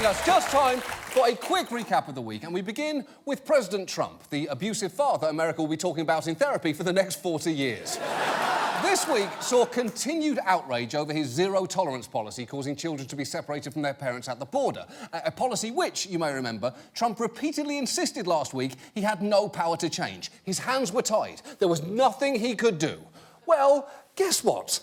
us. Just time for a quick recap of the week, and we begin with President Trump, the abusive father America will be talking about in therapy for the next 40 years. This week saw continued outrage over his zero-tolerance policy, causing children to be separated from their parents at the border. A policy which, you may remember, Trump repeatedly insisted last week he had no power to change. His hands were tied. There was nothing he could do. Well, guess what?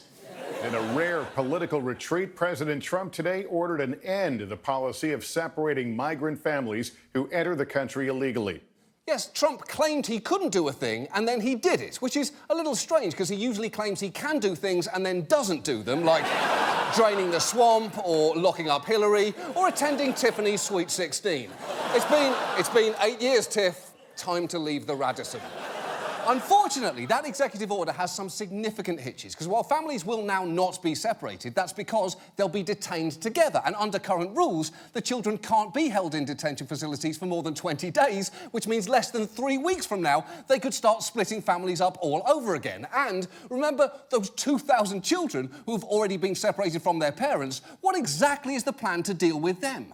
In a rare political retreat, President Trump today ordered an end to the policy of separating migrant families who enter the country illegally. Yes, Trump claimed he couldn't do a thing, and then he did it, which is a little strange because he usually claims he can do things and then doesn't do them, like draining the swamp or locking up Hillary or attending Tiffany's Sweet 16. It's been 8 years, Tiff. Time to leave the Radisson. Unfortunately, that executive order has some significant hitches, because while families will now not be separated, that's because they'll be detained together. And under current rules, the children can't be held in detention facilities for more than 20 days, which means less than 3 weeks from now, they could start splitting families up all over again. And remember those 2,000 children who've already been separated from their parents? What exactly is the plan to deal with them?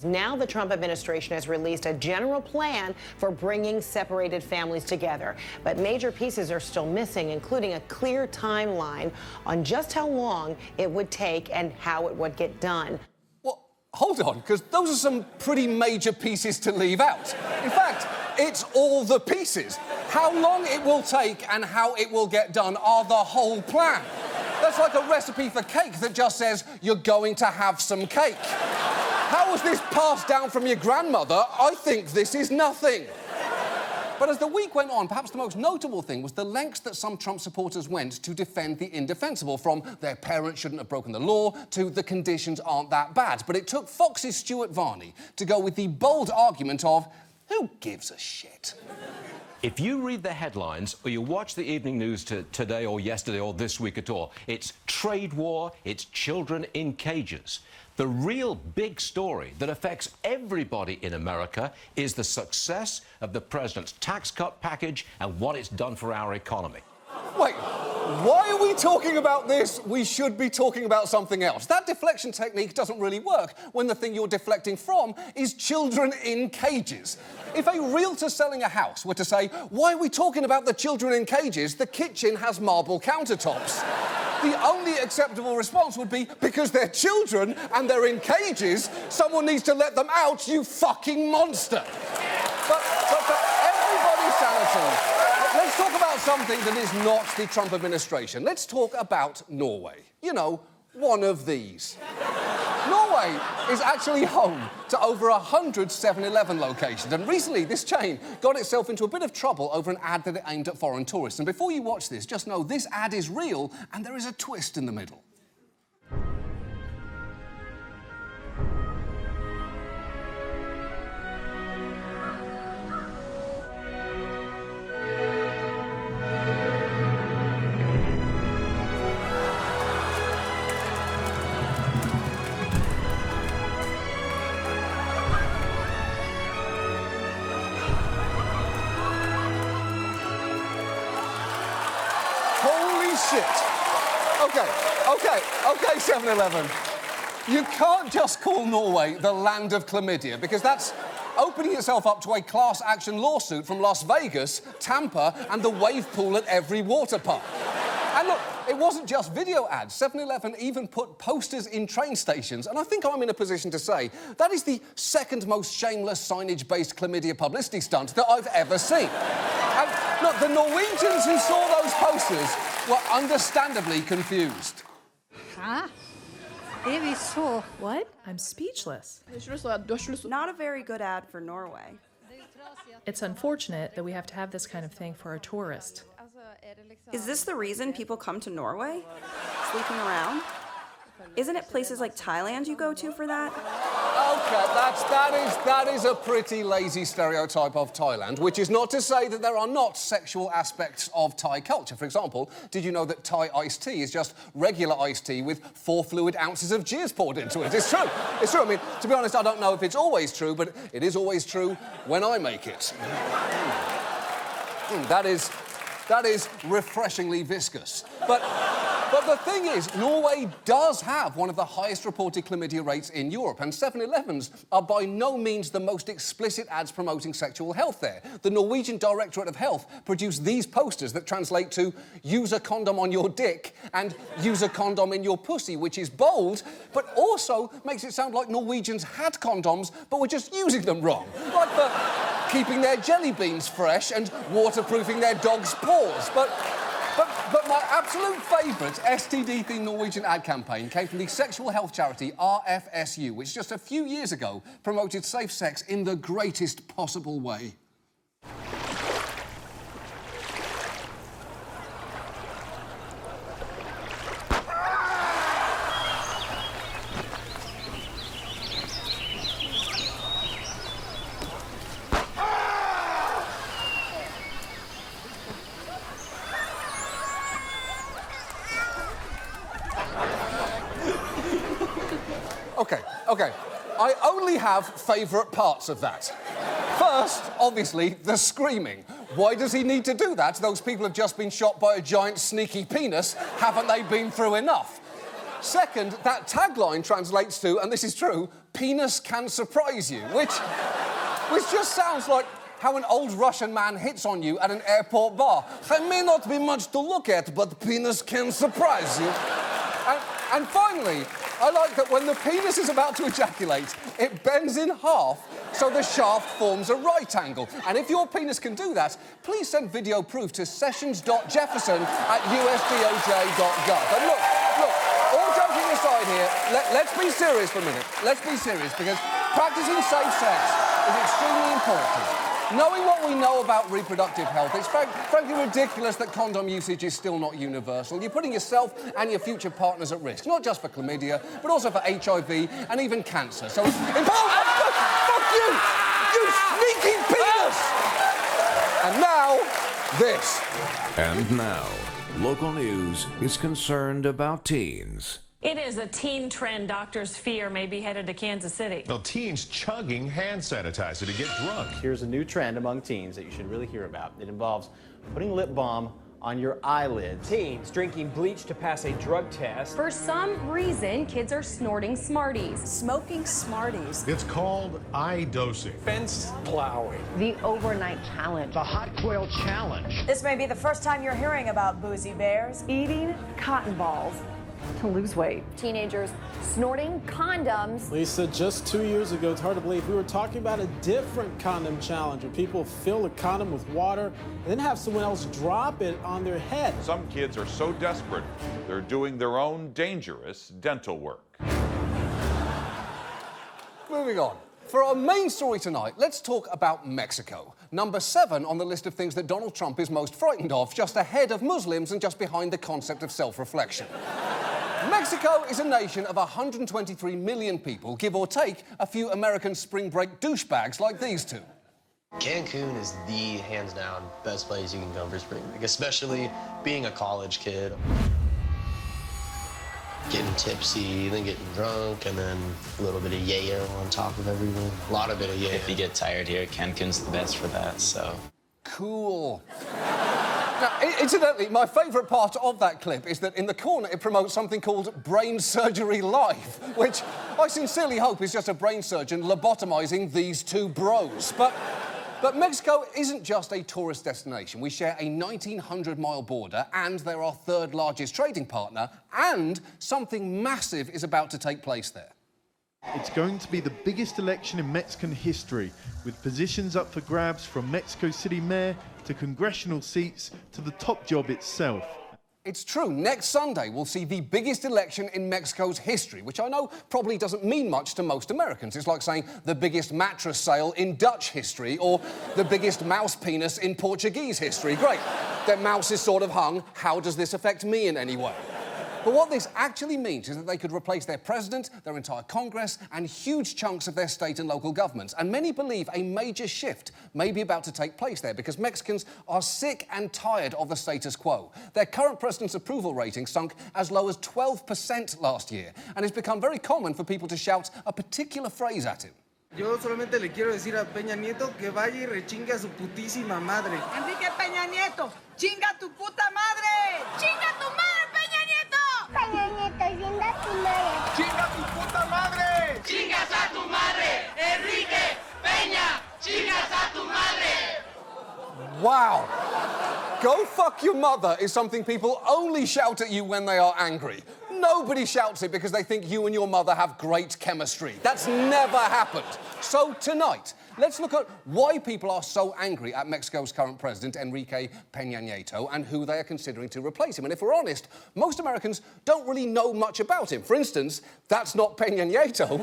Now the Trump administration has released a general plan for bringing separated families together. But major pieces are still missing, including a clear timeline on just how long it would take and how it would get done. Well, hold on, because those are some pretty major pieces to leave out. In fact, it's all the pieces. How long it will take and how it will get done are the whole plan. That's like a recipe for cake that just says, you're going to have some cake. How was this passed down from your grandmother? I think this is nothing. But as the week went on, perhaps the most notable thing was the lengths that some Trump supporters went to defend the indefensible, from their parents shouldn't have broken the law to the conditions aren't that bad. But it took Fox's Stuart Varney to go with the bold argument of, who gives a shit? If you read the headlines or you watch the evening news today or yesterday or this week at all, it's trade war, it's children in cages. The real big story that affects everybody in America is the success of the president's tax cut package and what it's done for our economy. Wait, why are we talking about this? We should be talking about something else. That deflection technique doesn't really work when the thing you're deflecting from is children in cages. If a realtor selling a house were to say, why are we talking about the children in cages? The kitchen has marble countertops. The only acceptable response would be, because they're children and they're in cages, someone needs to let them out, you fucking monster. But for everybody's sanity, let's talk about something that is not the Trump administration. Let's talk about Norway. You know, one of these. Norway is actually home to over 100 7-Eleven locations, and recently this chain got itself into a bit of trouble over an ad that it aimed at foreign tourists. And before you watch this, just know this ad is real and there is a twist in the middle. Shit. Okay, 7-Eleven. You can't just call Norway the land of chlamydia, because that's opening itself up to a class action lawsuit from Las Vegas, Tampa, and the wave pool at every water park. And look, it wasn't just video ads. 7-Eleven even put posters in train stations, and I think I'm in a position to say that is the second most shameless signage-based chlamydia publicity stunt that I've ever seen. And look, the Norwegians who saw those posters were understandably confused. Huh? What? I'm speechless. Not a very good ad for Norway. It's unfortunate that we have to have this kind of thing for a tourist. Is this the reason people come to Norway? Sleeping around? Isn't it places like Thailand you go to for that? Okay, that is a pretty lazy stereotype of Thailand, which is not to say that there are not sexual aspects of Thai culture. For example, did you know that Thai iced tea is just regular iced tea with 4 fluid ounces of jizz poured into it? It's true. It's true. I mean, to be honest, I don't know if it's always true, but it is always true when I make it. That is refreshingly viscous. But But the thing is, Norway does have one of the highest reported chlamydia rates in Europe, and 7-Elevens are by no means the most explicit ads promoting sexual health there. The Norwegian Directorate of Health produced these posters that translate to use a condom on your dick and use a condom in your pussy, which is bold, but also makes it sound like Norwegians had condoms, but were just using them wrong. Like for keeping their jelly beans fresh and waterproofing their dog's paws. But my absolute favourite STD-themed Norwegian ad campaign came from the sexual health charity RFSU, which just a few years ago promoted safe sex in the greatest possible way. OK. I only have favourite parts of that. First, obviously, the screaming. Why does he need to do that? Those people have just been shot by a giant, sneaky penis. Haven't they been through enough? Second, that tagline translates to, and this is true, penis can surprise you, which just sounds like how an old Russian man hits on you at an airport bar. There may not be much to look at, but penis can surprise you. And finally, I like that when the penis is about to ejaculate, it bends in half so the shaft forms a right angle. And if your penis can do that, please send video proof to sessions.jefferson@usdoj.gov. And look, all joking aside here, let's be serious for a minute. Let's be serious, because practicing safe sex is extremely important. Knowing what we know about reproductive health, it's frankly ridiculous that condom usage is still not universal. You're putting yourself and your future partners at risk, not just for chlamydia, but also for HIV and even cancer. So it's important. Fuck you! You sneaky penis! And now, this. And now, local news is concerned about teens. It is a teen trend doctors fear may be headed to Kansas City. Well, teens chugging hand sanitizer to get drunk. Here's a new trend among teens that you should really hear about. It involves putting lip balm on your eyelids. Teens drinking bleach to pass a drug test. For some reason, kids are snorting Smarties. Smoking Smarties. It's called eye dosing. Fence plowing. The overnight challenge. The hot quill challenge. This may be the first time you're hearing about boozy bears. Eating cotton balls to lose weight. Teenagers snorting condoms. Lisa, just 2 years ago, it's hard to believe, we were talking about a different condom challenge where people fill a condom with water and then have someone else drop it on their head. Some kids are so desperate, they're doing their own dangerous dental work. Moving on. For our main story tonight, let's talk about Mexico. Number 7 on the list of things that Donald Trump is most frightened of, just ahead of Muslims and just behind the concept of self-reflection. Mexico is a nation of 123 million people, give or take a few American spring break douchebags like these two. Cancun is the hands-down best place you can come for spring break, especially being a college kid. Getting tipsy, then getting drunk, and then a little bit of yayo on top of everything. A lot of bit of yayo. If you get tired here, Cancun's the best for that, so. Cool. Now, incidentally, my favourite part of that clip is that in the corner it promotes something called Brain Surgery Live, which I sincerely hope is just a brain surgeon lobotomizing these two bros. But Mexico isn't just a tourist destination. We share a 1,900-mile border, and they're our third largest trading partner, and something massive is about to take place there. It's going to be the biggest election in Mexican history, with positions up for grabs from Mexico City mayor to congressional seats to the top job itself. It's true. Next Sunday, we'll see the biggest election in Mexico's history, which I know probably doesn't mean much to most Americans. It's like saying the biggest mattress sale in Dutch history or the biggest mouse penis in Portuguese history. Great. Their mouse is sort of hung. How does this affect me in any way? But what this actually means is that they could replace their president, their entire Congress, and huge chunks of their state and local governments. And many believe a major shift may be about to take place there because Mexicans are sick and tired of the status quo. Their current president's approval rating sunk as low as 12% last year, and it's become very common for people to shout a particular phrase at him. Yo solamente le quiero decir a Peña Nieto que vaya y rechinga a su putísima madre. Enrique Peña Nieto, chinga tu puta madre. Chinga tu madre, Peña Nieto. Wow. Go fuck your mother is something people only shout at you when they are angry. Nobody shouts it because they think you and your mother have great chemistry. That's never happened. So tonight, let's look at why people are so angry at Mexico's current president, Enrique Peña Nieto, and who they are considering to replace him. And if we're honest, most Americans don't really know much about him. For instance, that's not Peña Nieto.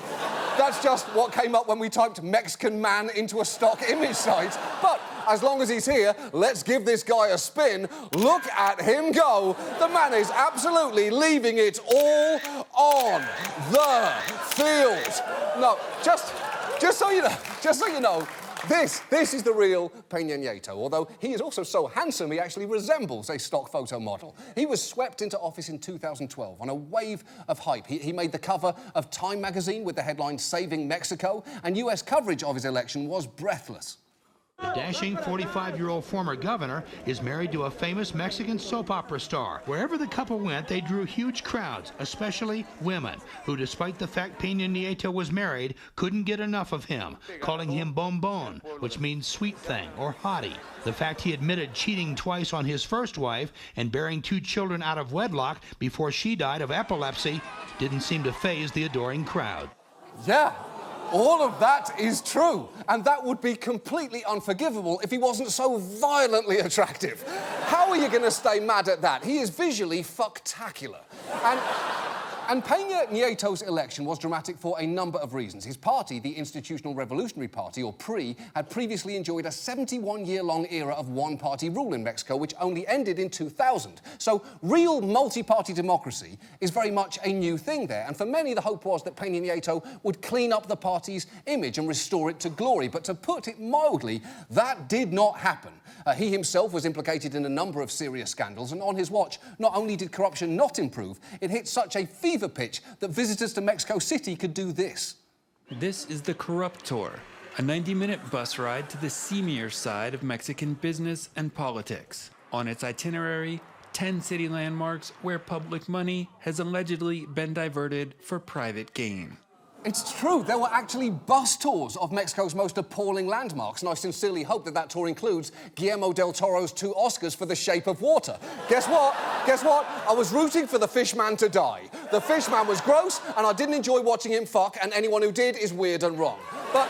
That's just what came up when we typed Mexican man into a stock image site. But as long as he's here, let's give this guy a spin. Look at him go. The man is absolutely leaving it all on the field. No, just so you know, this is the real Peña Nieto, although he is also so handsome he actually resembles a stock photo model. He was swept into office in 2012 on a wave of hype. He made the cover of Time magazine with the headline "Saving Mexico," and US coverage of his election was breathless. The dashing 45-year-old former governor is married to a famous Mexican soap opera star. Wherever the couple went, they drew huge crowds, especially women, who, despite the fact Peña Nieto was married, couldn't get enough of him, calling him bombon, which means sweet thing or hottie. The fact he admitted cheating twice on his first wife and bearing 2 children out of wedlock before she died of epilepsy didn't seem to faze the adoring crowd. Yeah. All of that is true, and that would be completely unforgivable if he wasn't so violently attractive. How are you going to stay mad at that? He is visually fucktacular. And Peña Nieto's election was dramatic for a number of reasons. His party, the Institutional Revolutionary Party, or PRI, had previously enjoyed a 71-year-long era of one-party rule in Mexico, which only ended in 2000. So real multi-party democracy is very much a new thing there. And for many, the hope was that Peña Nieto would clean up the party's image and restore it to glory. But to put it mildly, that did not happen. He himself was implicated in a number of serious scandals, and on his watch, not only did corruption not improve, it hit such a fever pitch that visitors to Mexico City could do this. This is the Corrupt Tour, a 90-minute bus ride to the seamier side of Mexican business and politics. On its itinerary, 10 city landmarks where public money has allegedly been diverted for private gain. It's true, there were actually bus tours of Mexico's most appalling landmarks, and I sincerely hope that that tour includes Guillermo del Toro's 2 Oscars for The Shape of Water. Guess what? I was rooting for the Fishman to die. The Fishman was gross, and I didn't enjoy watching him fuck, and anyone who did is weird and wrong. But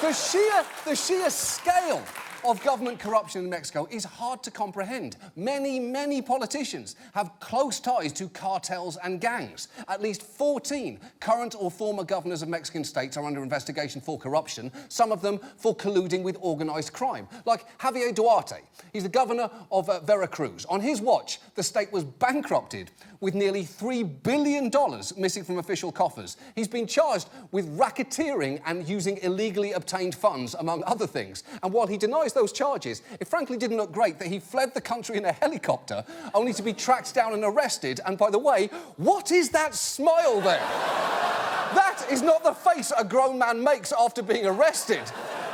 the sheer scale of government corruption in Mexico is hard to comprehend. Many politicians have close ties to cartels and gangs. At least 14 current or former governors of Mexican states are under investigation for corruption, some of them for colluding with organized crime. Like Javier Duarte. He's the governor of Veracruz. On his watch, the state was bankrupted with nearly $3 billion missing from official coffers. He's been charged with racketeering and using illegally obtained funds, among other things. And while he denies those charges, it frankly didn't look great that he fled the country in a helicopter, only to be tracked down and arrested. And by the way, what is that smile there? That is not the face a grown man makes after being arrested.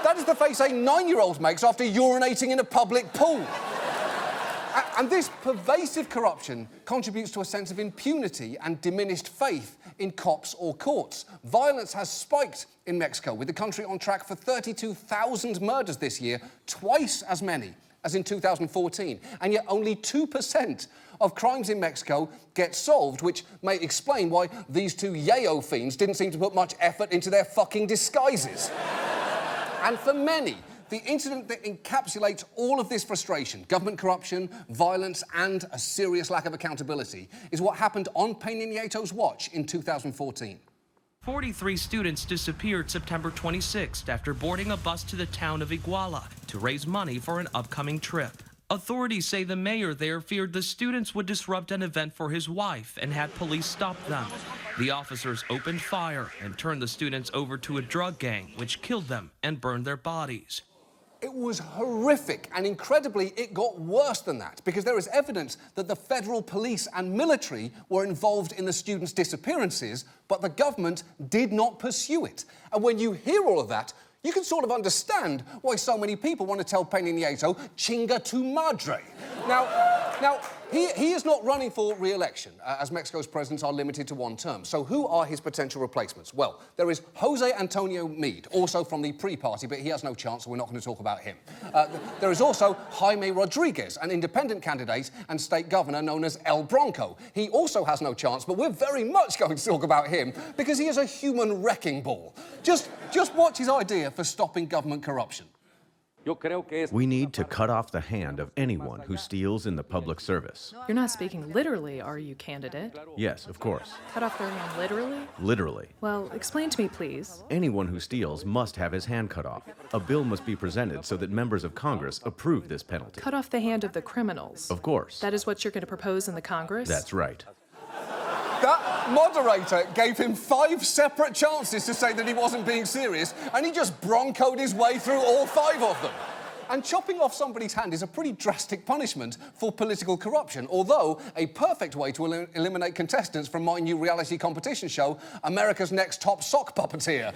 That is the face a 9-year-old makes after urinating in a public pool. And this pervasive corruption contributes to a sense of impunity and diminished faith in cops or courts. Violence has spiked in Mexico, with the country on track for 32,000 murders this year, twice as many as in 2014. And yet only 2% of crimes in Mexico get solved, which may explain why these 2 yayo fiends didn't seem to put much effort into their fucking disguises. And for many, the incident that encapsulates all of this frustration, government corruption, violence, and a serious lack of accountability, is what happened on Peña Nieto's watch in 2014. 43 students disappeared September 26th after boarding a bus to the town of Iguala to raise money for an upcoming trip. Authorities say the mayor there feared the students would disrupt an event for his wife and had police stop them. The officers opened fire and turned the students over to a drug gang, which killed them and burned their bodies. It was horrific, and incredibly, it got worse than that, because there is evidence that the federal police and military were involved in the students' disappearances, but the government did not pursue it. And when you hear all of that, You can sort of understand why so many people want to tell Peña Nieto, chinga tu madre. Now, he is not running for re-election, as Mexico's presidents are limited to one term. So who are his potential replacements? Well, there is Jose Antonio Meade, also from the pre-party, but he has no chance, so we're not going to talk about him. There is also Jaime Rodriguez, an independent candidate and state governor known as El Bronco. He also has no chance, but we're very much going to talk about him because he is a human wrecking ball. Just watch his idea for stopping government corruption. We need to cut off the hand of anyone who steals in the public service. You're not speaking literally, are you, candidate? Yes, of course. Cut off their hand literally? Literally. Well, explain to me, please. Anyone who steals must have his hand cut off. A bill must be presented so that members of Congress approve this penalty. Cut off the hand of the criminals. Of course. That is what you're going to propose in the Congress? That's right. That moderator gave him 5 separate chances to say that he wasn't being serious, and he just broncoed his way through all 5 of them. And chopping off somebody's hand is a pretty drastic punishment for political corruption, although a perfect way to eliminate contestants from my new reality competition show, America's Next Top Sock Puppeteer.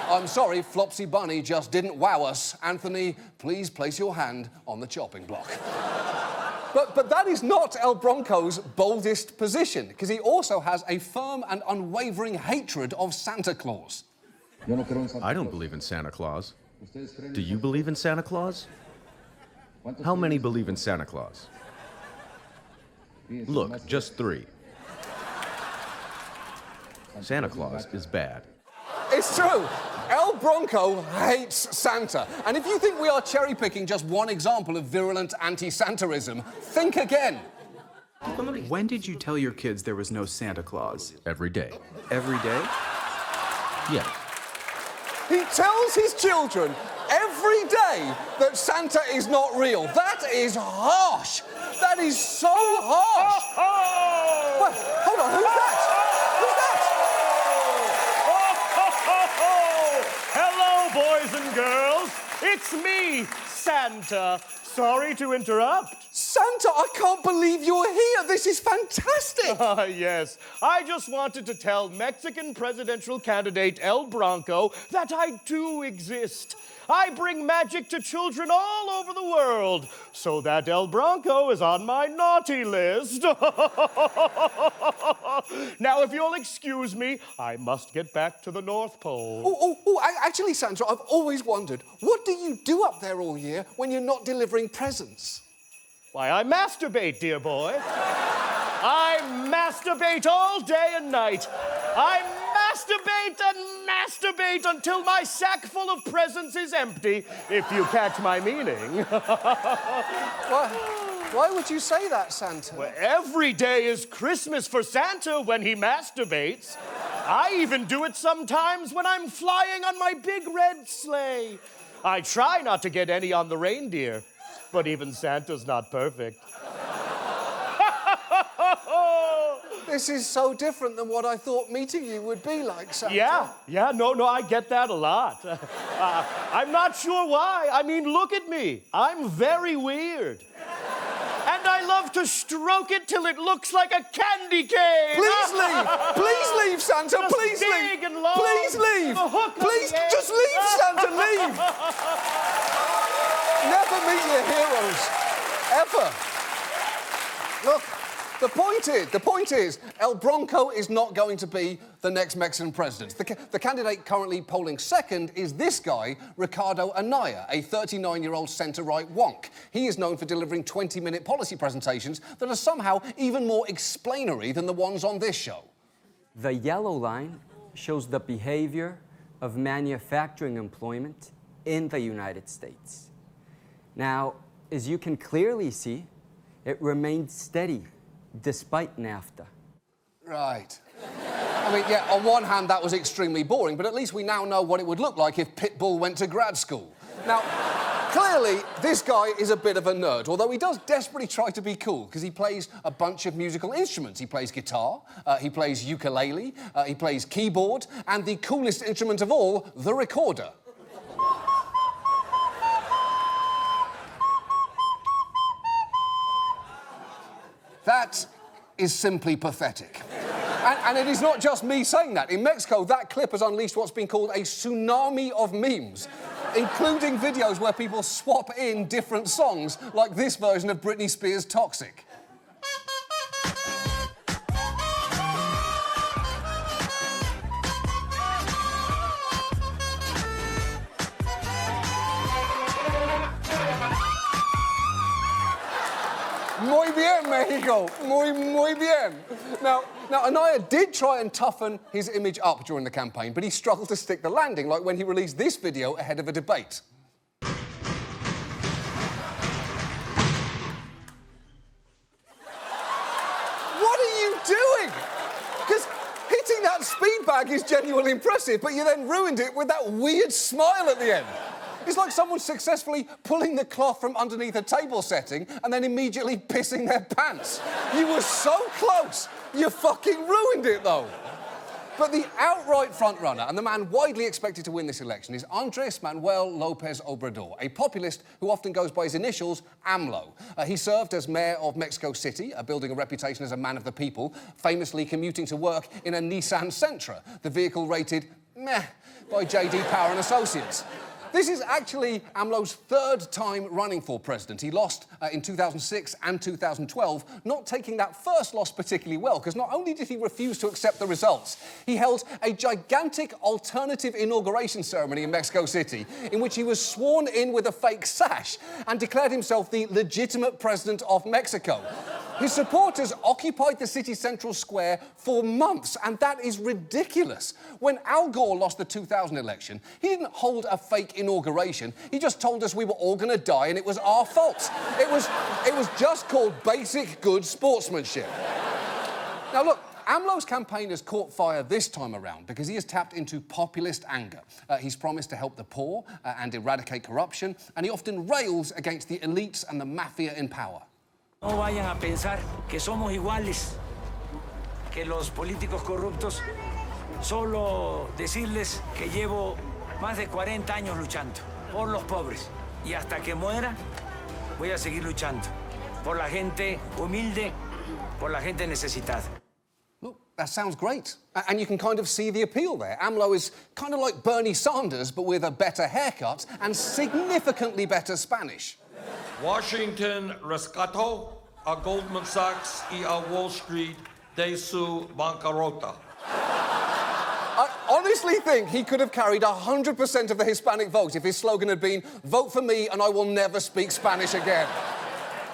I'm sorry, Flopsy Bunny just didn't wow us. Anthony, please place your hand on the chopping block. But that is not El Bronco's boldest position, because he also has a firm and unwavering hatred of Santa Claus. I don't believe in Santa Claus. Do you believe in Santa Claus? How many believe in Santa Claus? Look, just 3. Santa Claus is bad. It's true. El Bronco hates Santa. And if you think we are cherry-picking just one example of virulent anti-Santaism, think again. When did you tell your kids there was no Santa Claus? Every day. Every day? Yeah. He tells his children every day that Santa is not real. That is harsh. That is so harsh. Wait, hold on, who's that? Hello, boys and girls. It's me, Santa. Sorry to interrupt. Santa, I can't believe you're here. This is fantastic. Yes. I just wanted to tell Mexican presidential candidate El Bronco that I do exist. I bring magic to children all over the world, so that El Bronco is on my naughty list. Now, if you'll excuse me, I must get back to the North Pole. Actually, Santa, I've always wondered, what do you do up there all year when you're not delivering presents? Why, I masturbate, dear boy. I masturbate all day and night. I masturbate and masturbate until my sack full of presents is empty, if you catch my meaning. Why would you say that, Santa? Well, every day is Christmas for Santa when he masturbates. I even do it sometimes when I'm flying on my big red sleigh. I try not to get any on the reindeer, but even Santa's not perfect. This is so different than what I thought meeting you would be like, Santa. Yeah, no, I get that a lot. I'm not sure why. I mean, look at me. I'm very weird. And I love to stroke it till it looks like a candy cane. Please leave! Please leave, Santa! Just Please leave! big and long. Please leave! The hook Please, on the just end. leave, Santa! Leave! Never meet your heroes, ever. Look, the point is, El Bronco is not going to be the next Mexican president. The candidate currently polling second is this guy, Ricardo Anaya, a 39-year-old centre-right wonk. He is known for delivering 20-minute policy presentations that are somehow even more explanatory than the ones on this show. The yellow line shows the behavior of manufacturing employment in the United States. Now, as you can clearly see, it remained steady despite NAFTA. Right. I mean, yeah, on one hand, that was extremely boring, but at least we now know what it would look like if Pitbull went to grad school. Now, clearly, this guy is a bit of a nerd, although he does desperately try to be cool, because he plays a bunch of musical instruments. He plays guitar, he plays ukulele, he plays keyboard, and the coolest instrument of all, the recorder. That is simply pathetic. And it is not just me saying that. In Mexico, that clip has unleashed what's been called a tsunami of memes, including videos where people swap in different songs, like this version of Britney Spears' Toxic. Muy bien, Mexico. Muy bien. Now, Anaya did try and toughen his image up during the campaign, but he struggled to stick the landing, like when he released this video ahead of a debate. What are you doing? Because hitting that speed bag is genuinely impressive, but you then ruined it with that weird smile at the end. It's like someone successfully pulling the cloth from underneath a table setting and then immediately pissing their pants. You were so close. You fucking ruined it, though. But the outright frontrunner and the man widely expected to win this election is Andrés Manuel López Obrador, a populist who often goes by his initials, AMLO. He served as mayor of Mexico City, building a reputation as a man of the people, famously commuting to work in a Nissan Sentra, the vehicle rated meh by J.D. Power and Associates. This is actually AMLO's third time running for president. He lost in 2006 and 2012, not taking that first loss particularly well, because not only did he refuse to accept the results, he held a gigantic alternative inauguration ceremony in Mexico City, in which he was sworn in with a fake sash and declared himself the legitimate president of Mexico. His supporters occupied the city central square for months, and that is ridiculous. When Al Gore lost the 2000 election, he didn't hold a fake inauguration. He just told us we were all going to die and it was our fault. It was just called basic good sportsmanship. Now, look, AMLO's campaign has caught fire this time around because he has tapped into populist anger. He's promised to help the poor and eradicate corruption, and he often rails against the elites and the mafia in power. No vayan a pensar que somos iguales que los políticos corruptos. Solo decirles que llevo más de 40 años luchando por los pobres. Y hasta que muera, voy a seguir luchando por la gente humilde, por la gente necesitada. Look, that sounds great. And you can kind of see the appeal there. AMLO is kind of like Bernie Sanders, but with a better haircut and significantly better Spanish. Washington rescató a Goldman Sachs y a Wall Street de su bancarrota. I honestly think he could have carried 100% of the Hispanic vote if his slogan had been, "Vote for me and I will never speak Spanish again."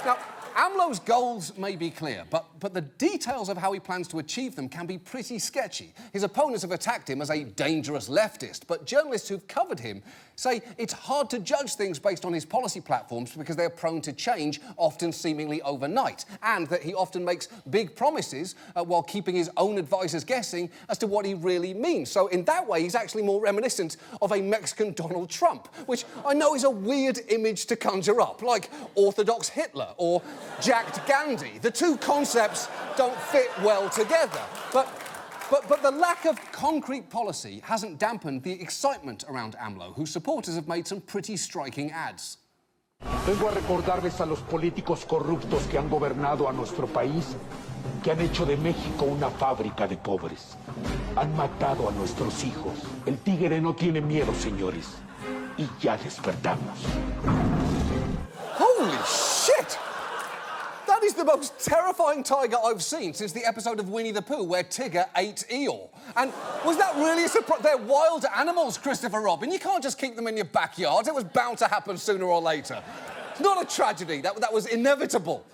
Now, AMLO's goals may be clear, but the details of how he plans to achieve them can be pretty sketchy. His opponents have attacked him as a dangerous leftist, but journalists who've covered him say it's hard to judge things based on his policy platforms because they're prone to change, often seemingly overnight, and that he often makes big promises while keeping his own advisors guessing as to what he really means. So in that way, he's actually more reminiscent of a Mexican Donald Trump, which I know is a weird image to conjure up, like Orthodox Hitler or jacked Gandhi. The two concepts don't fit well together. But the lack of concrete policy hasn't dampened the excitement around AMLO, whose supporters have made some pretty striking ads. Vengo a recordarles a los políticos corruptos que han gobernado a nuestro país, que han hecho de México una fábrica de pobres. Han matado a nuestros hijos. El tigre no tiene miedo, señores. Y ya despertamos. Holy shit! That is the most terrifying tiger I've seen since the episode of Winnie the Pooh where Tigger ate Eeyore. And was that really a surprise? They're wild animals, Christopher Robin. You can't just keep them in your backyard. It was bound to happen sooner or later. It's not a tragedy. That was inevitable.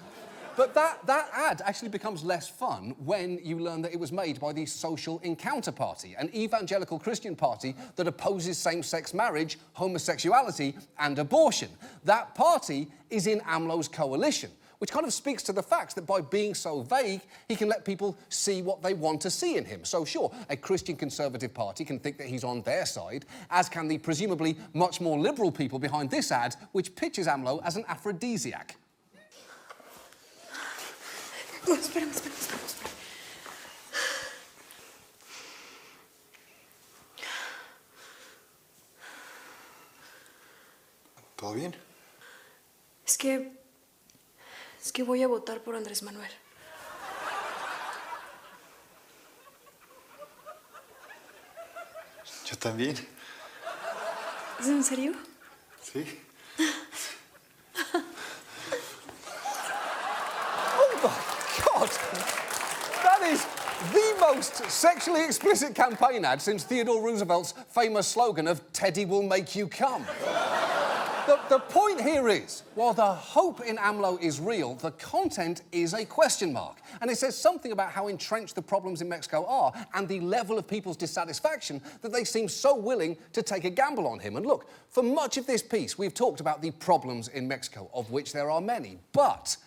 But that ad actually becomes less fun when you learn that it was made by the Social Encounter Party, an evangelical Christian party that opposes same-sex marriage, homosexuality, and abortion. That party is in AMLO's coalition, which kind of speaks to the fact that by being so vague, he can let people see what they want to see in him. So sure, a Christian Conservative party can think that he's on their side, as can the presumably much more liberal people behind this ad, which pitches AMLO as an aphrodisiac. No, espérame. ¿Todo bien? Es que voy a votar por Andrés Manuel. Yo también. ¿Es en serio? Sí. Oh my God! That is the most sexually explicit campaign ad since Theodore Roosevelt's famous slogan of "Teddy will make you come." The point here is, while the hope in AMLO is real, the content is a question mark. And it says something about how entrenched the problems in Mexico are and the level of people's dissatisfaction that they seem so willing to take a gamble on him. And look, for much of this piece, we've talked about the problems in Mexico, of which there are many. But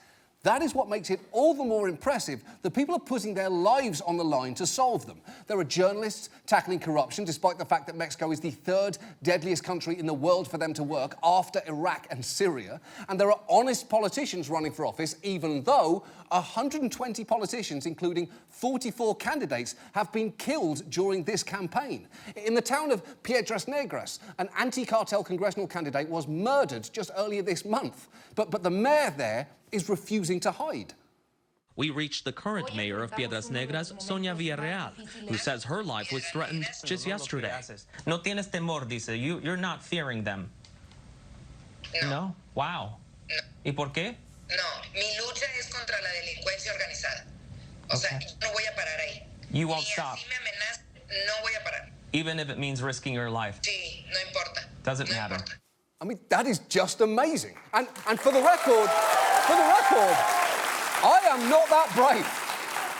that is what makes it all the more impressive that people are putting their lives on the line to solve them. There are journalists tackling corruption, despite the fact that Mexico is the third deadliest country in the world for them to work after Iraq and Syria. And there are honest politicians running for office, even though 120 politicians, including 44 candidates, have been killed during this campaign. In the town of Piedras Negras, an anti-cartel congressional candidate was murdered just earlier this month. But the mayor there is refusing to hide. We reached the current mayor of Piedras Negras, Sonia Villarreal, who says her life was threatened just yesterday. No tienes temor, dice. You're not fearing them. No? Wow. No. ¿Y por qué? No, mi lucha es contra la delincuencia organizada. O sea, yo no voy a parar ahí. You won't stop. Ni así me amenazan, no voy a parar. Even if it means risking your life. Sí, no importa. Doesn't matter. I mean, that is just amazing. And for the record, I am not that brave.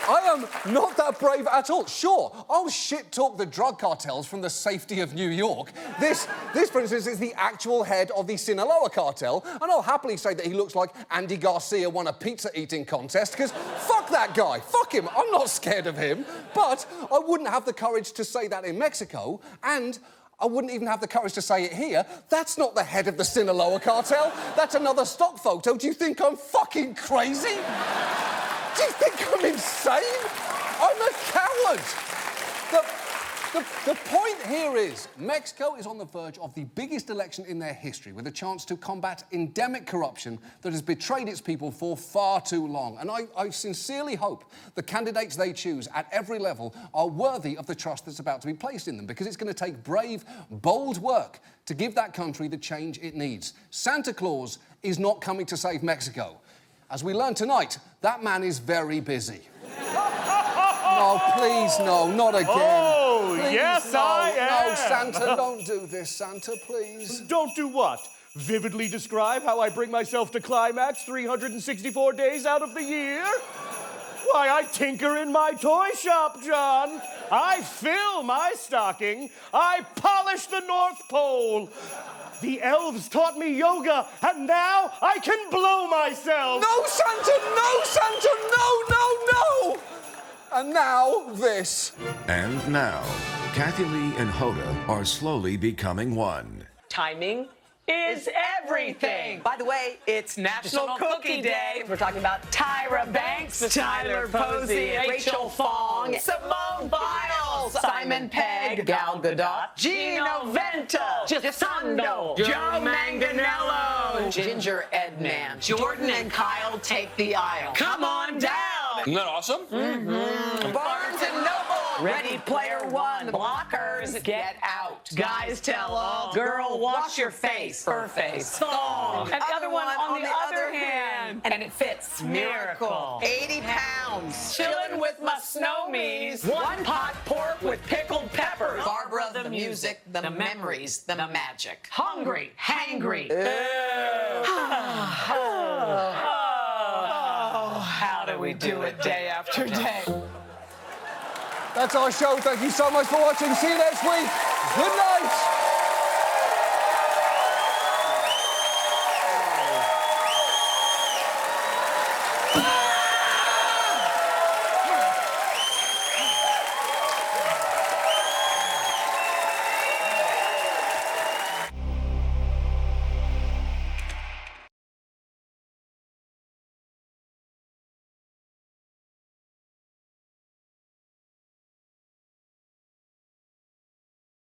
I am not that brave at all. Sure, I'll shit-talk the drug cartels from the safety of New York. This, for instance, is the actual head of the Sinaloa cartel, and I'll happily say that he looks like Andy Garcia won a pizza-eating contest, because fuck that guy, fuck him, I'm not scared of him. But I wouldn't have the courage to say that in Mexico, and I wouldn't even have the courage to say it here. That's not the head of the Sinaloa cartel. That's another stock photo. Do you think I'm fucking crazy? Do you think I'm insane? I'm a coward. The point here is Mexico is on the verge of the biggest election in their history, with a chance to combat endemic corruption that has betrayed its people for far too long. And I sincerely hope the candidates they choose at every level are worthy of the trust that's about to be placed in them, because it's going to take brave, bold work to give that country the change it needs. Santa Claus is not coming to save Mexico. As we learned tonight, that man is very busy. No, please, no, not again. Oh, please, yes, no, I am. No, Santa, don't do this, Santa, please. Don't do what? Vividly describe how I bring myself to climax 364 days out of the year? Why, I tinker in my toy shop, John. I fill my stocking. I polish the North Pole. The elves taught me yoga, and now I can blow myself. No, Santa, no! And now, this. And now, Kathy Lee and Hoda are slowly becoming one. Timing is everything. By the way, it's National Cookie Day. We're talking about Tyra Banks, Tyler Posey, Rachel Fong, Simone Biles, Simon Pegg, Gal Gadot, Gino Vento, Gisando, Joe Manganiello, Ginger Edman, Jordan and Kyle take the aisle. Come on down. Isn't that awesome? Mm-hmm. Barnes and Noble, Ready Player One, Blockers, Get Out. Guys tell all, girl, wash your face. Her face. Thong. And the other one on the other hand. And it fits. Miracle. 80 pounds. Chilling with my snowmies. One pot pork with pickled peppers. Barbara, the music, the memories, the magic. Hungry, hangry. How do we do it day after day? That's our show. Thank you so much for watching. See you next week. Good night.